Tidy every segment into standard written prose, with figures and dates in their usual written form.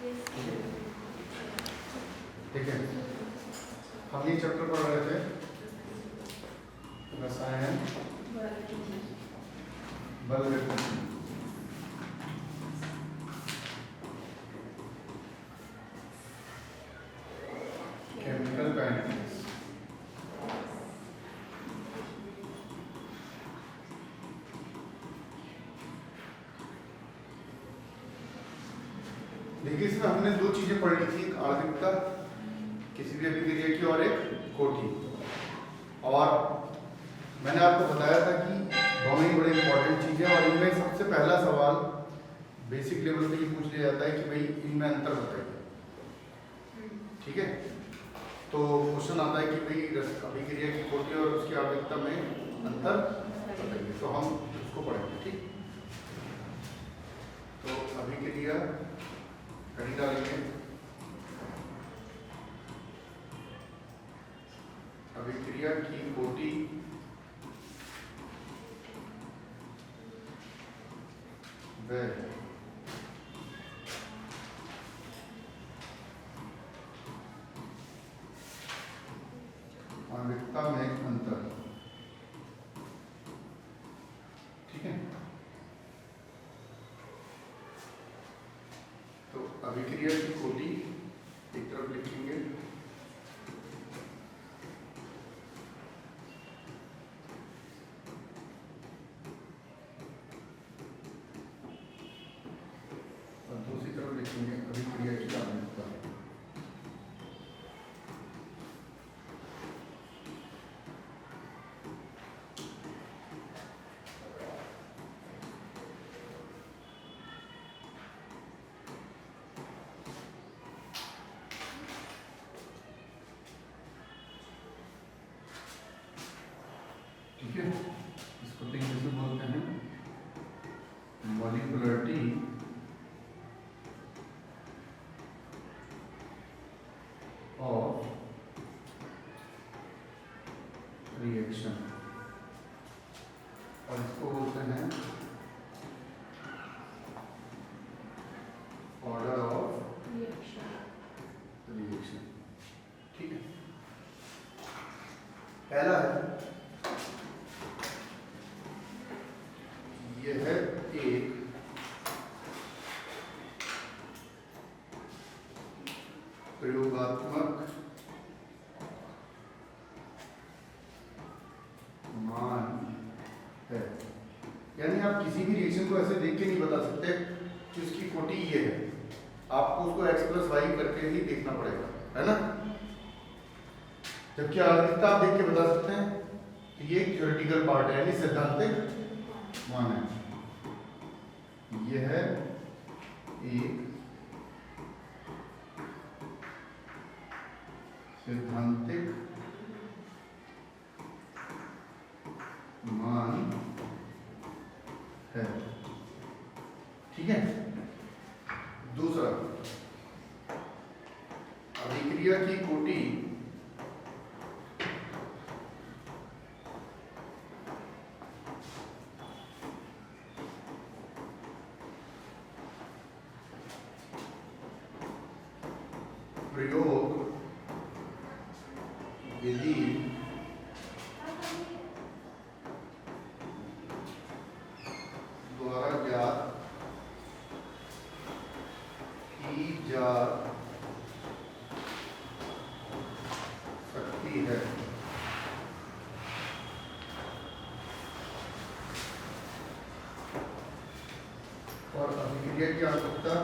ठीक है, हम ये चैप्टर पढ़ रहे थे रसायन बल विकृति। Chemical kinetics. देखिए, इसमें हमने दो चीजें पढ़ ली थी, एक आणविकता किसी भी अभिक्रिया की और एक कोटि। और मैंने आपको बताया था कि दोनों ही बड़े इंपॉर्टेंट चीजें, और इनमें सबसे पहला सवाल बेसिक लेवल पे ये पूछ लिया जाता है कि भाई इनमें अंतर बताइए। ठीक है, तो क्वेश्चन आता है कि भाई अभिक्रिया की कोटि और उसकी आणविकता में अंतर बताइए, तो हम उसको पढ़ेंगे। ठीक, तो अभिक्रिया कहीं डालेंगे, अभिक्रिया की कोटि व आणविकता में अंतर। ठीक है, तो अभिक्रिया की कोटि एक तरफ लिखेंगे, और दूसरी तरफ लिखेंगे अभिक्रिया की आणविकता। ठीक है, इसको तो इंग्लिश में बोलते हैं मॉलिक्यूलरिटी ऑफ रिएक्शन, और इसको बोलते हैं ऑर्डर ऑफ रिएक्शन। ठीक है, पहला है, यह है एक प्रयोगात्मक मान है। यानी आप किसी भी रिएक्शन को ऐसे देख के नहीं बता सकते कि उसकी कोटि ये है, आपको उसको x+y करके ही देखना पड़ेगा, है ना। जबकि आणविकता आप देख के बता सकते हैं कि ये थ्योरेटिकल पार्ट है, यानी सैद्धांतिक मान है। यह है एक सैद्धांतिक मान है। ठीक है, दूसरा, अभिक्रिया की कोटि प्रयोग विधि द्वारा ज्ञात की जा सकती है। और अभिक्रिया की आवश्यकता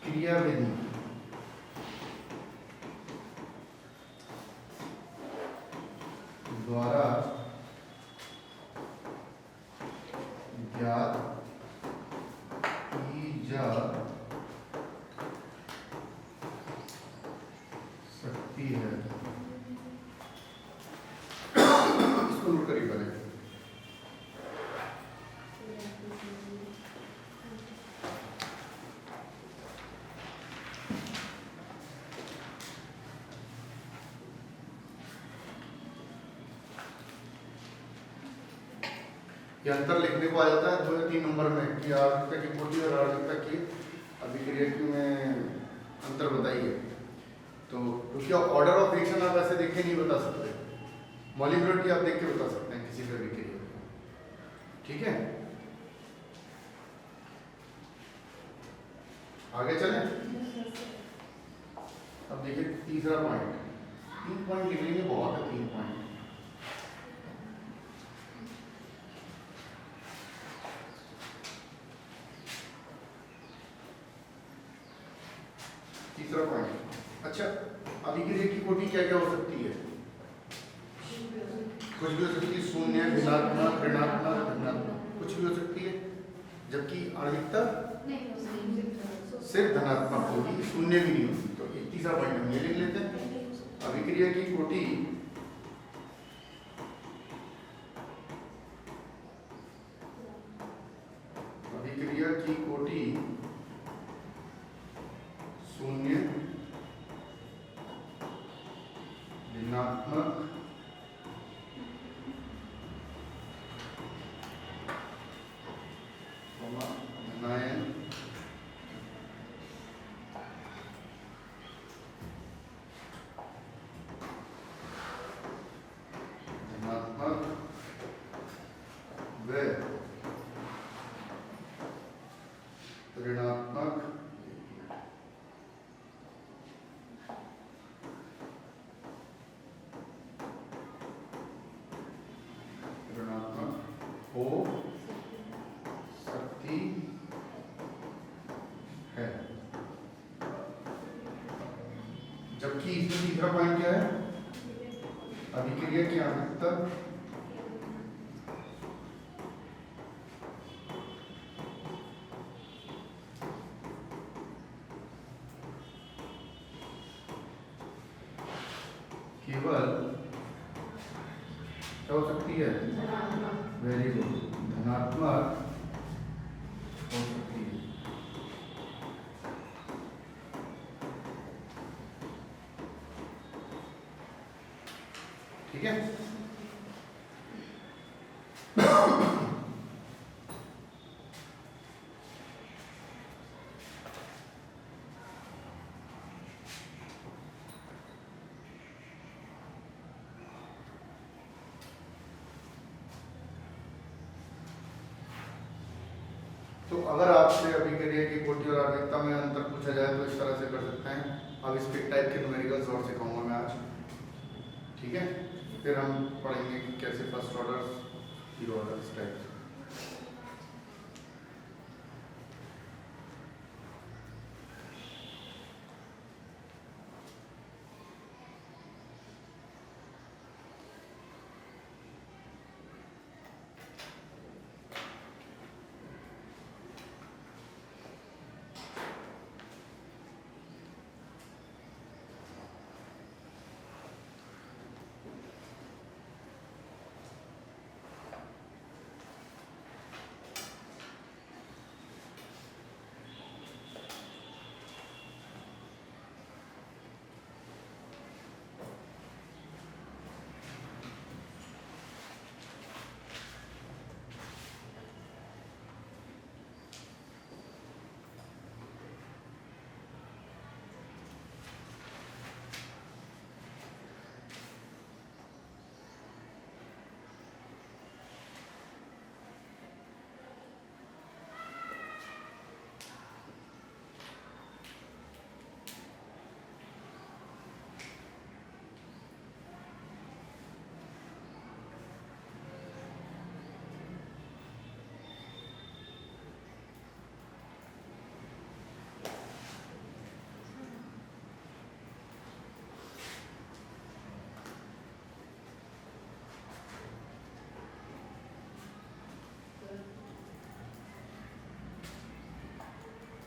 क्रिया विधि द्वारा ज्ञात की जा सकती है। इसको नोट करिए पहले। ये अंतर लिखने को आ जाता है 2 या 3 नंबर में कि आवर्तकता की कोटि और आवर्तकता की अभिक्रिया की में अंतर बताइए। तो क्योंकि ऑर्डर ऑफ रिएक्शन आप ऐसे देख के नहीं बता सकते, मॉलिक्यूलरिटी आप देख के बता सकते हैं किसी भी अभिक्रिया को। ठीक है, आगे चलें। अब देखिए तीसरा पॉइंट, 3 पॉइंट लिख लेंगे, बहुत है 3 पॉइंट। तीसरा पॉइंट, अच्छा अभिक्रिया की कोटि क्या क्या हो सकती है? कुछ भी हो सकती है, शून्य, ऋणात्मक, ऋणात्मक, धनात्मक, कुछ भी हो सकती है। जबकि आणविकता सिर्फ धनात्मक होगी, शून्य भी नहीं होगी। तो एक तीसरा पॉइंट हम ये लिख लेते हैं, अभिक्रिया की कोटि शून्य, ऋणात्मक, धनायन, धनात्मक व ऋणात्मक हो सकती है। जबकि इसमें तीसरा पॉइंट क्या है, अभिक्रिया की आवृत्ति केवल क्या हो सकती है, वेरी गुड, धनात्मक हो सकती है। ठीक है, तो अगर आपसे अभिक्रिया की कोटि और आवृत्ति में अंतर पूछा जाए तो इस तरह से कर सकते हैं। अब स्पीड टाइप के न्यूमेरिकल्स और सिखाऊंगा मैं आज। ठीक है, फिर हम पढ़ेंगे कि कैसे फर्स्ट ऑर्डर, जीरो ऑर्डर इस टाइप से।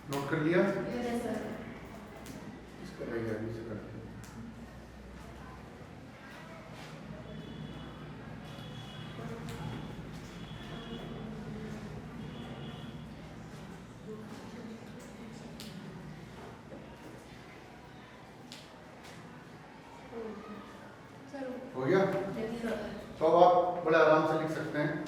नोट कर लिया? Yes sir. इसका रह गया, अभी से करते हैं। हो गया? तो अब आप बड़े आराम से लिख सकते हैं।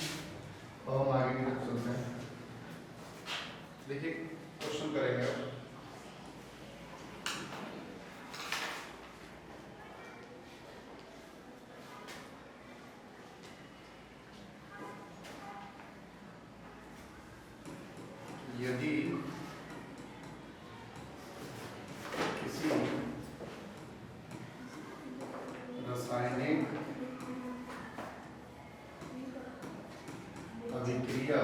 रासायनिक अभिक्रिया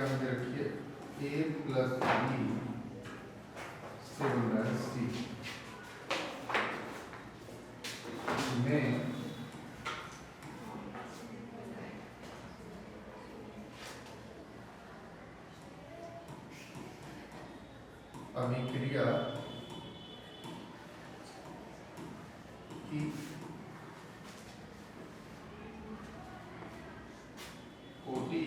हमें दे रखी है A प्लस B से बन रहा है C में अभिक्रिया की कोटि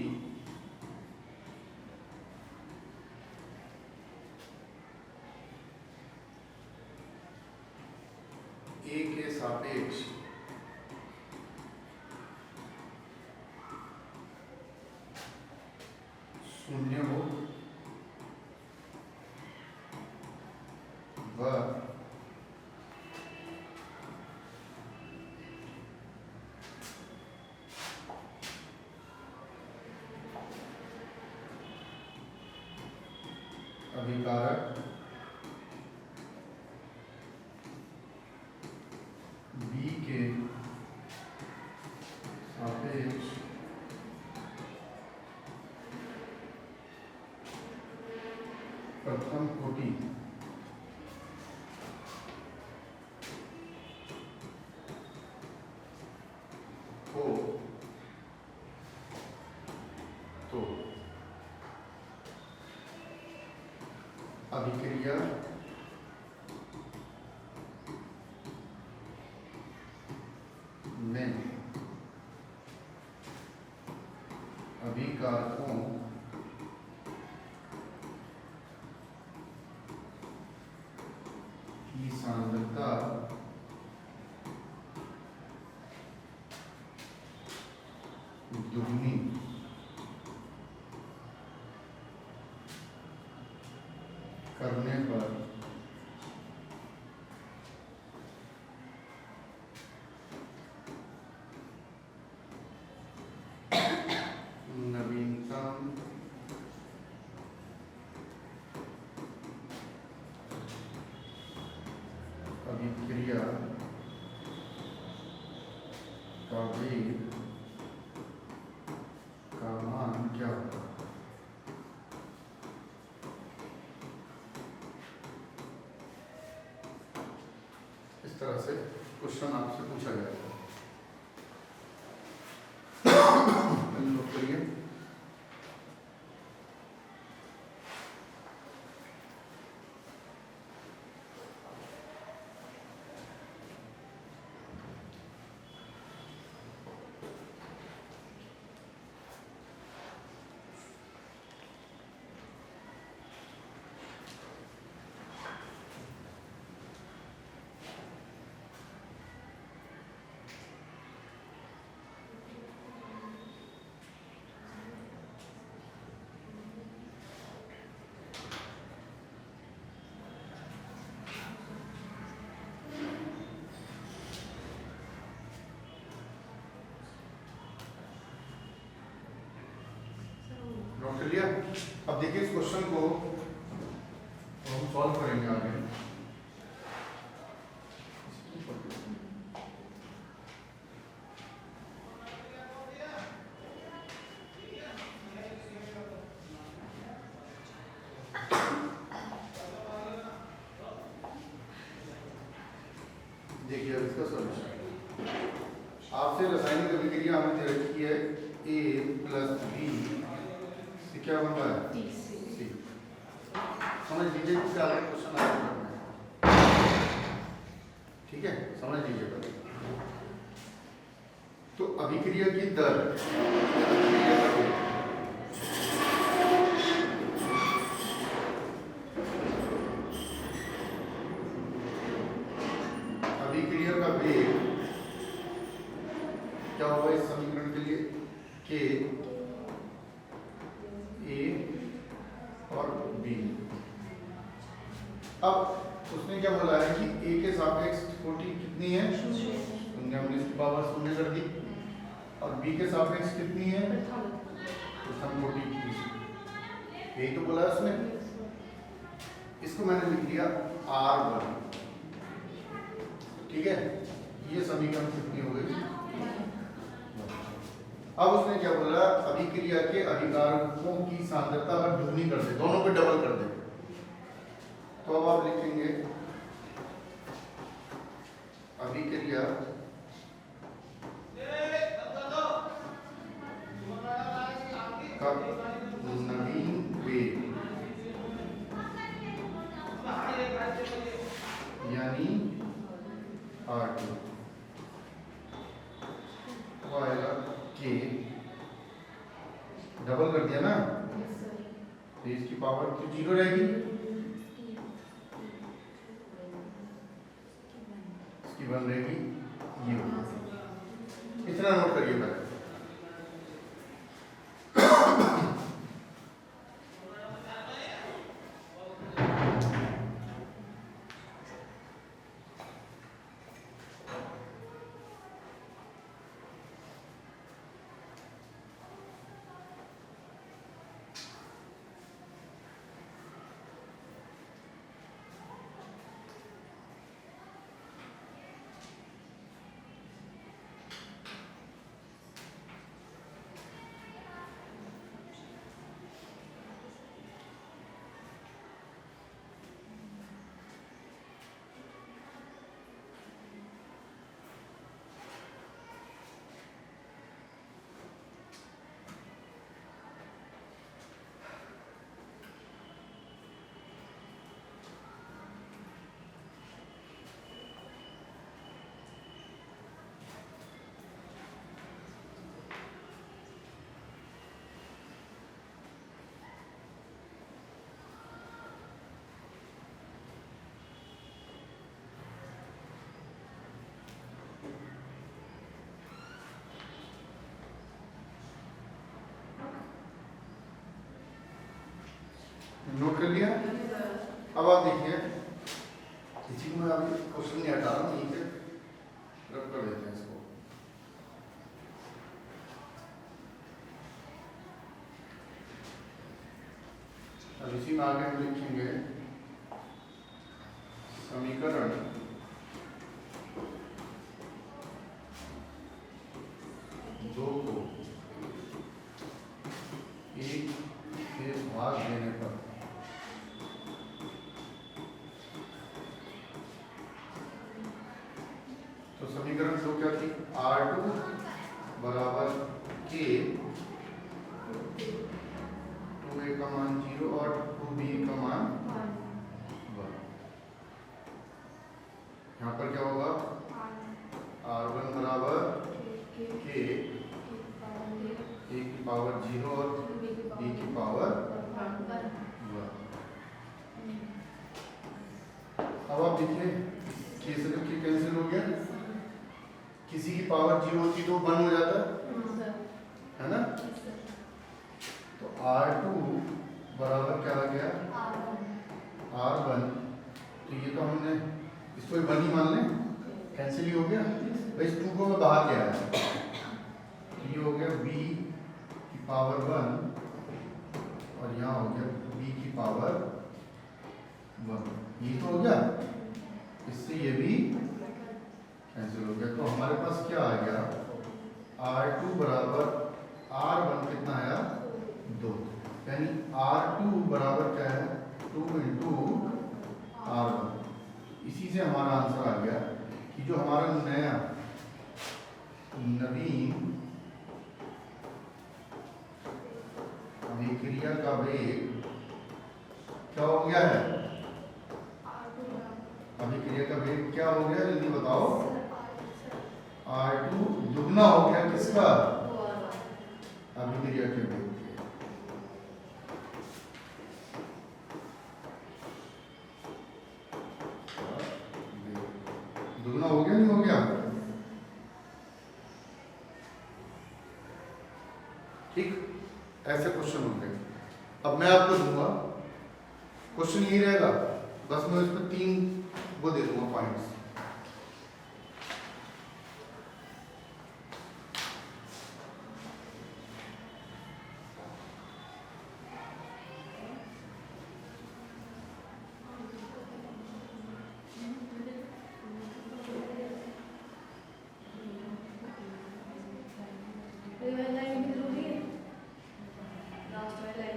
A के सापेक्ष शून्य हो व अभिकारक B के सापेक्ष प्रथम कोटि हो तो अभिक्रिया में अभिकारकों की सांद्रता दुगनी करने पर नवीनतम अभिक्रिया का वेग का मान क्या होगा। इस तरह से क्वेश्चन आपसे पूछा जाएगा। नोट करिए। नोट कर लिया। अब देखिए इस क्वेश्चन को हम सॉल्व करेंगे आगे। देखिए अब इसका सॉल्यूशन आपसे रासायनिक अभिक्रिया हमें दे रखी है A प्लस B से क्या बन रहा है C। समझ लीजिए कि आगे क्वेश्चन आगे करना है, ठीक है, समझ लीजिए पहले। तो अभिक्रिया की दर अभिक्रिया का वेग क्या होगा इस समीकरण के लिए के A और B। अब उसने क्या बोला है कि A के सापेक्ष कोटि कितनी है शून्य, हमने इसकी पावर शून्य कर दी, और B के सापेक्ष कितनी है प्रथम कोटि की, यही तो बोला है उसने। इसको मैंने लिख दिया R1। ठीक है, ये समीकरण कितनी हो गई? अब उसने क्या बोला, अभिक्रिया के अभिकारकों की सांद्रता अगर दुगनी कर दे, दोनों पे डबल कर दे, तो अब आप लिखेंगे अभिक्रिया का नवीन वेग यानी R2 वो आएगा K, डबल कर दिया ना, तो इसकी पावर तो 0 रहेगी, इसकी 1 रहेगी, ये इतना नोट करिए पहले। नोट कर लिया? अब आप देखिए, इसी में अभी क्वेश्चन नहीं हटा रहा हूँ, यहीं पे रख कर देते हैं इसको। अब इसी में आगे हम लिखेंगे समीकरण दो को एक से भाग देने पर तो समीकरण दो क्या थी? R2 बराबर K, 2A का मान 0 और 2B का मान 1। यहाँ पर क्या होगा? R1 बराबर K, A की पावर 0 और B की पावर 1। अब आप देखिए, कैंसिल हो गया, किसी की पावर 0 होती तो 1 हो जाता है ना। तो R2 बराबर क्या आ गया? R1। तो ये तो हमने इसको 1 ही मान लें, कैंसिल ही हो गया भाई। इस 2 को मैं बाहर ले आया, तो ये हो गया B की पावर 1 और यहाँ हो गया B की पावर 1। ये तो हो गया, इससे ये भी कैंसिल हो गया। तो हमारे पास क्या आ गया? R2 बराबर R1 कितना आया? 2। यानी R2 बराबर क्या है? 2 इंटू R1। इसी से हमारा आंसर आ गया कि जो हमारा नया नवीन अभिक्रिया का वेग क्या हो गया है? अभिक्रिया का वेग क्या हो गया? जल्दी बताओ। R2 दुगना हो गया किसका? अभिक्रिया के वेग। दुगना हो गया नहीं हो गया? ठीक, ऐसे क्वेश्चन होंगे। अब मैं आपको दूंगा क्वेश्चन, यही रहेगा, बस मैं इसमें 3 वो दे दूंगा पॉइंट्स।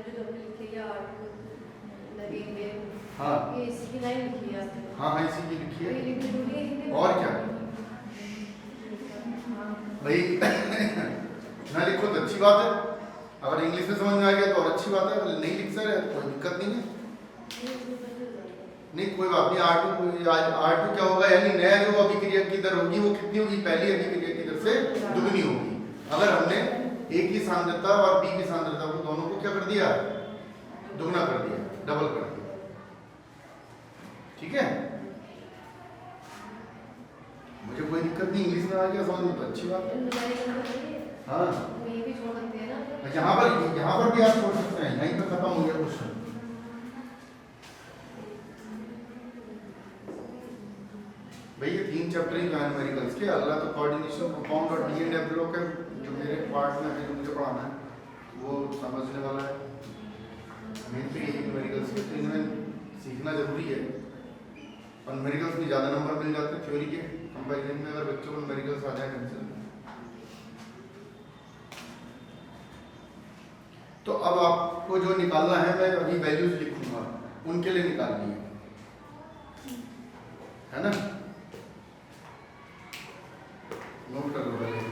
जो लिखी है आर्ट लगेंगे। हाँ ये इसकी लाइन लिखी है आपने। हाँ हाँ, इसी की लिखी ये है। लिखी थोड़ी है हिंदी में। और क्या हाँ। भाई ना लिखो तो अच्छी बात है, अगर इंग्लिश में समझ में आ गया तो और अच्छी बात है, अगर नहीं लिख सकते तो कोई दिक्कत नहीं है। नहीं कोई बात नहीं। R2 क्या होगा, यानी नया जो अभिक्रिया की दर होगी वो कितनी होगी, पहली अभिक्रिया की दर से दुगनी होगी। अगर हमने A की सांद्रता और B की सांद्रता को दोनों को क्या कर दिया, दुगना कर दिया, डबल कर दिया। ठीक है, मुझे कोई दिक्कत नहीं, इंग्लिश में आ गया समझ में तो अच्छी बात है। हाँ ये भी छोड़ सकते हैं ना। यहाँ पर भी आप छोड़ सकते हैं, यहीं पे खत्म हो गया क्वेश्चन। भाई ये 3 चैप्टर ही न्यूमेरिकल्स के, अगला तो कोऑर्डिनेशन, प्रोफाउंड और डी एंड एफ ब्लॉक है, जो मेरे पार्ट में अभी मुझे पढ़ाना है वो समझने वाला है। मेन तो यही न्यूमेरिकल्स के, तो इनमें सीखना जरूरी है। और न्यूमेरिकल्स में ज़्यादा नंबर मिल जाते हैं थ्योरी के कंपैरिजन में, अगर बच्चों को न्यूमेरिकल्स आ जाए ढंग से। तो अब आपको जो निकालना है, मैं अभी वैल्यूज लिखूंगा, उनके लिए निकालनी है ना। नोट कर लो पहले।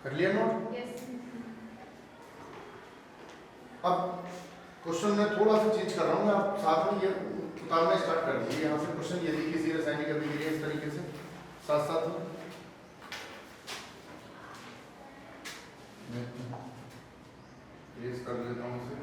कर लिया नोट। अब क्वेश्चन में थोड़ा सा चेंज कर रहा हूँ मैं, आप साथ में ये उतारना स्टार्ट कर दीजिए। यहाँ से क्वेश्चन यदि किसी रासायनिक अभिक्रिया इस तरीके से साथ साथ रेस कर लेता हूँ इसे।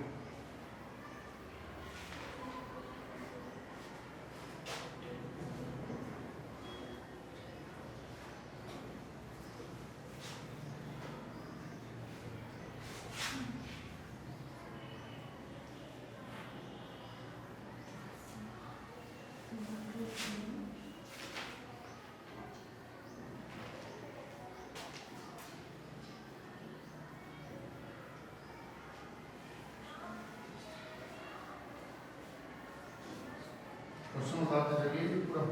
क्वेश्चन उतारते चलिए पूरा।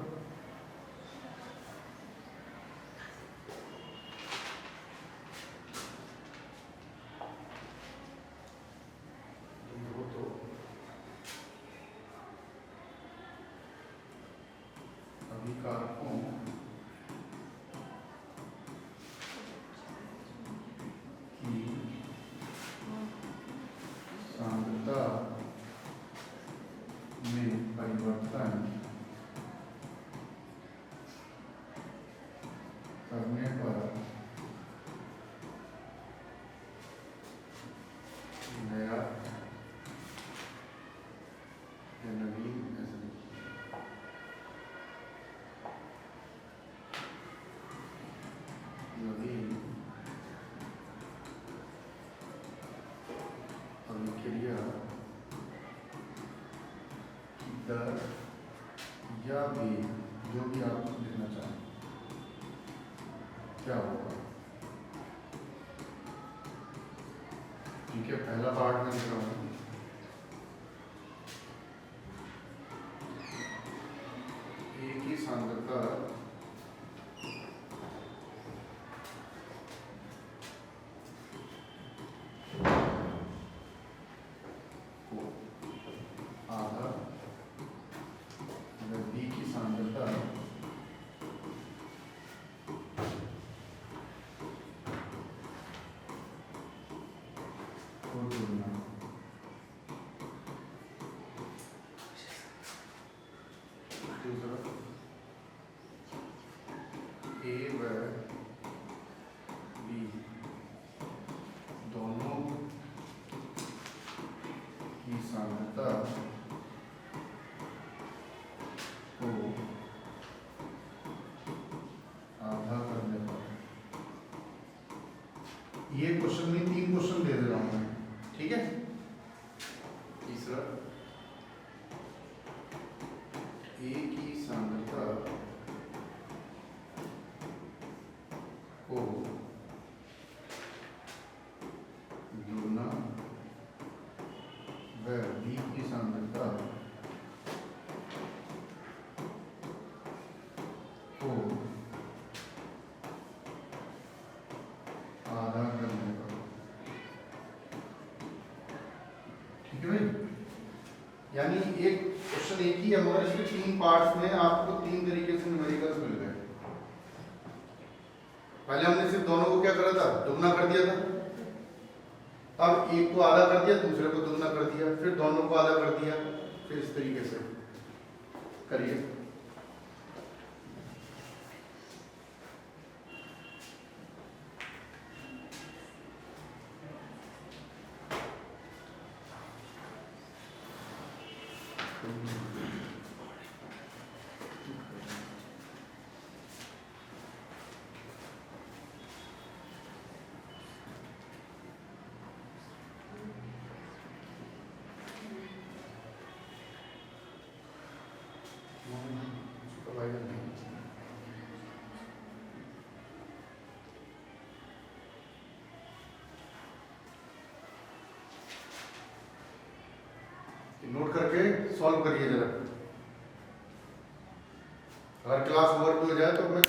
तो अभिकारकों की सांद्रता में परिवर्तन करने पर नया या नवीन अभिक्रिया की दर या भी, जो भी आप लिखना चाहें, क्या होगा। ठीक है, पहला पार्ट में लिख रहा हूँ। A की सांद्रता को आधा B की सांद्रता को जोड़ना। दूसरा A व B दोनों की सांद्रता को आधा करने ये क्वेश्चन में 3 क्वेश्चन दे रहा हूँ मैं, ठीक है। तीसरा, ए की सांद्रता को ढूंढना व बी की सांद्रता को आधा करने का, ठीक है भाई। यानी एक क्वेश्चन एक ही है मगर इसके 3 पार्ट्स में आपको 3 तरीके से न्यूमेरिकल्स मिल गए। पहले हमने सिर्फ दोनों को क्या करा था, दुगना कर दिया था। अब एक को आधा कर दिया, दूसरे को दुगना कर दिया, फिर दोनों को आधा कर दिया, फिर इस तरीके से करिए। सुपरवाइजर नहीं, नोट करके सॉल्व करिए जरा। अगर क्लास ओवर भी हो जाए तो मैं